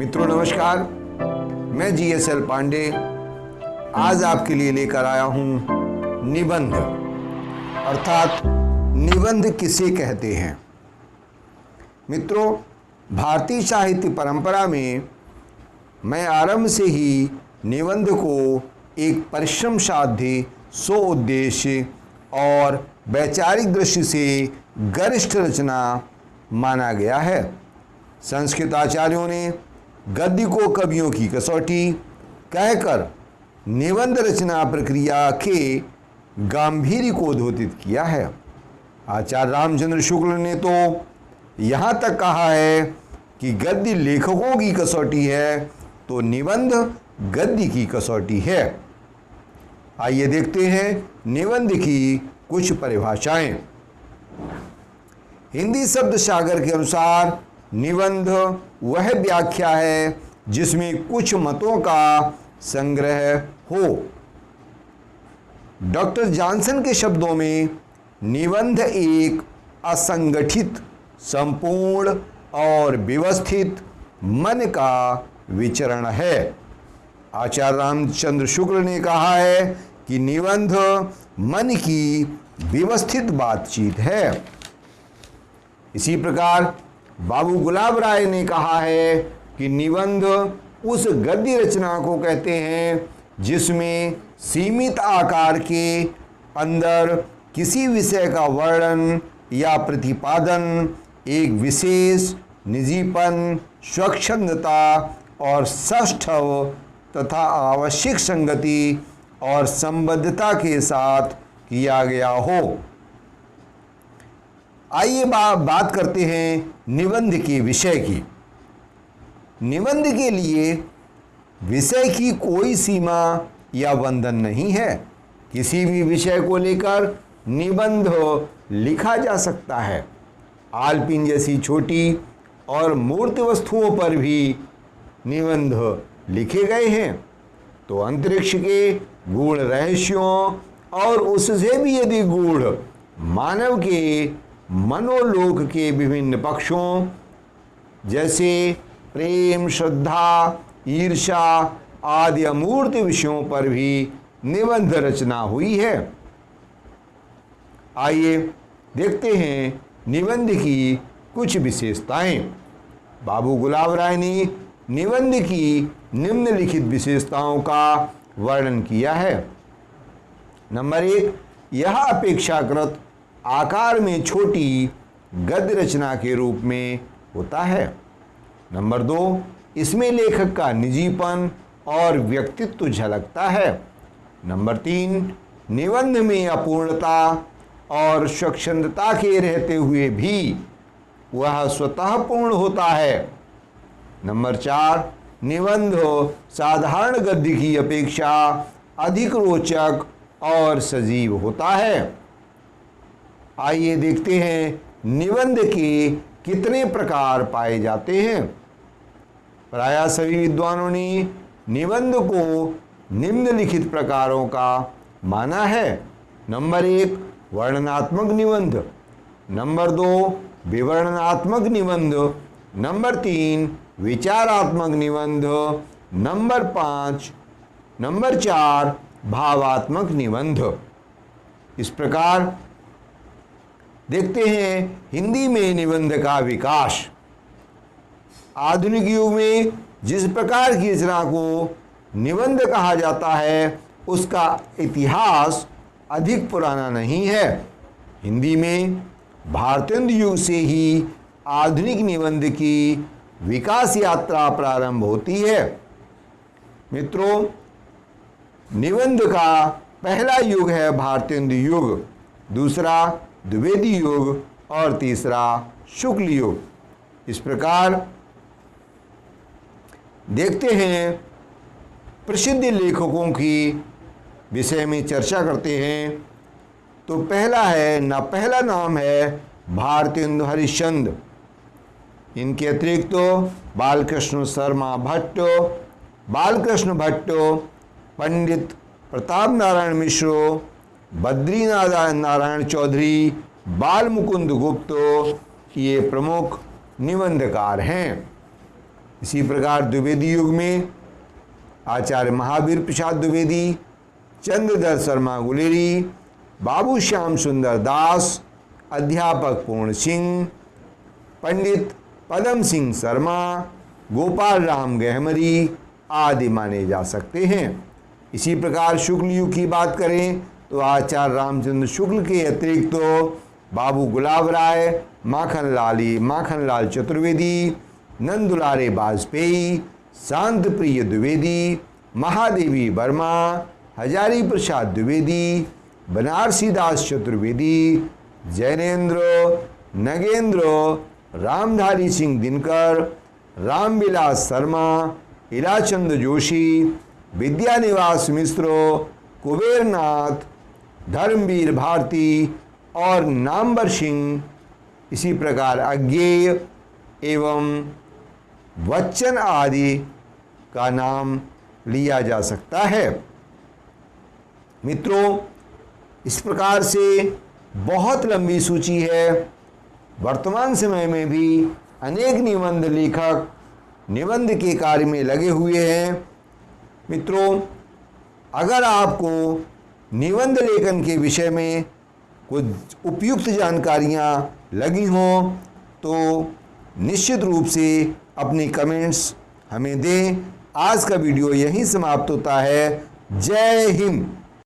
मित्रों नमस्कार, मैं GSL पांडे आज आपके लिए लेकर आया हूं निबंध, अर्थात निबंध किसे कहते हैं। मित्रों, भारतीय साहित्य परंपरा में मैं आरंभ से ही निबंध को एक परिश्रम साध्य, उद्देश्य और वैचारिक दृष्टि से गरिष्ठ रचना माना गया है। संस्कृत आचार्यों ने गद्य को कवियों की कसौटी कहकर निबंध रचना प्रक्रिया के गांधीर्य को द्योतित किया है। आचार्य रामचंद्र शुक्ल ने तो यहाँ तक कहा है कि गद्य लेखकों की कसौटी है तो निबंध गद्य की कसौटी है। आइए देखते हैं निबंध की कुछ परिभाषाएं। हिंदी शब्द सागर के अनुसार निबंध वह व्याख्या है जिसमें कुछ मतों का संग्रह हो। डॉक्टर जॉनसन के शब्दों में निबंध एक असंगठित, संपूर्ण और व्यवस्थित मन का विचरण है। आचार्य रामचंद्र शुक्ल ने कहा है कि निबंध मन की व्यवस्थित बातचीत है। इसी प्रकार बाबू गुलाब राय ने कहा है कि निबंध उस गद्य रचना को कहते हैं जिसमें सीमित आकार के अंदर किसी विषय का वर्णन या प्रतिपादन एक विशेष निजीपन, स्वच्छंदता और सष्ठव तथा आवश्यक संगति और संबद्धता के साथ किया गया हो। आइए बात करते हैं निबंध के विषय की। निबंध के लिए विषय की कोई सीमा या बंधन नहीं है। किसी भी विषय को लेकर निबंध लिखा जा सकता है। आलपिन जैसी छोटी और मूर्त वस्तुओं पर भी निबंध लिखे गए हैं, तो अंतरिक्ष के गूढ़ रहस्यों और उससे भी यदि गूढ़ मानव के मनोलोक के विभिन्न पक्षों जैसे प्रेम, श्रद्धा, ईर्ष्या आदि अमूर्त विषयों पर भी निबंध रचना हुई है। आइए देखते हैं निबंध की कुछ विशेषताएं। बाबू गुलाब राय ने निबंध की निम्नलिखित विशेषताओं का वर्णन किया है। नंबर 1, यह अपेक्षाकृत आकार में छोटी गद्य रचना के रूप में होता है। नंबर 2, इसमें लेखक का निजीपन और व्यक्तित्व झलकता है। नंबर 3, निबंध में अपूर्णता और स्वच्छंदता के रहते हुए भी वह स्वतः पूर्ण होता है। नंबर 4, निबंध साधारण गद्य की अपेक्षा अधिक रोचक और सजीव होता है। आइए देखते हैं निबंध के कितने प्रकार पाए जाते हैं। प्रायः सभी विद्वानों ने निबंध को निम्नलिखित प्रकारों का माना है। नंबर 1, वर्णनात्मक निबंध। नंबर 2, विवरणात्मक निबंध। नंबर 3, विचारात्मक निबंध। नंबर 4, भावात्मक निबंध। इस प्रकार देखते हैं हिंदी में निबंध का विकास। आधुनिक युग में जिस प्रकार की रचना को निबंध कहा जाता है उसका इतिहास अधिक पुराना नहीं है। हिंदी में भारतेंदु युग से ही आधुनिक निबंध की विकास यात्रा प्रारंभ होती है। मित्रों, निबंध का पहला युग है भारतेंदु युग, दूसरा द्विवेदी युग और तीसरा शुक्ल युग। इस प्रकार देखते हैं प्रसिद्ध लेखकों की विषय में चर्चा करते हैं। तो पहला नाम है भारतेंदु हरिश्चंद्र। इनके अतिरिक्त तो बालकृष्ण शर्मा भट्ट, बालकृष्ण भट्ट, पंडित प्रताप नारायण मिश्र, बद्री नारायण चौधरी, बाल मुकुंद गुप्त ये प्रमुख निबंधकार हैं। इसी प्रकार द्विवेदी युग में आचार्य महावीर प्रसाद द्विवेदी, चंद्रधर शर्मा गुलेरी, बाबू श्याम सुंदर दास, अध्यापक पूर्ण सिंह, पंडित पदम सिंह शर्मा, गोपाल राम गहमरी आदि माने जा सकते हैं। इसी प्रकार शुक्ल युग की बात करें तो आचार्य रामचंद्र शुक्ल के अतिरिक्त तो बाबू गुलाब राय, माखन लाल चतुर्वेदी, नंदुलारे वाजपेयी, शांत प्रिय द्विवेदी, महादेवी वर्मा, हजारी प्रसाद द्विवेदी, बनारसी दास चतुर्वेदी, जैनेन्द्र, नगेंद्र, रामधारी सिंह दिनकर, रामविलास शर्मा, इलाचंद जोशी, विद्यानिवास मिश्र, कुबेरनाथ, धर्मवीर भारती और नामवर सिंह, इसी प्रकार अज्ञेय एवं वच्चन आदि का नाम लिया जा सकता है। मित्रों, इस प्रकार से बहुत लंबी सूची है। वर्तमान समय में भी अनेक निबंध लेखक निबंध के कार्य में लगे हुए हैं। मित्रों, अगर आपको निबंध लेखन के विषय में कुछ उपयुक्त जानकारियाँ लगी हों तो निश्चित रूप से अपनी कमेंट्स हमें दें। आज का वीडियो यहीं समाप्त होता है। जय हिंद।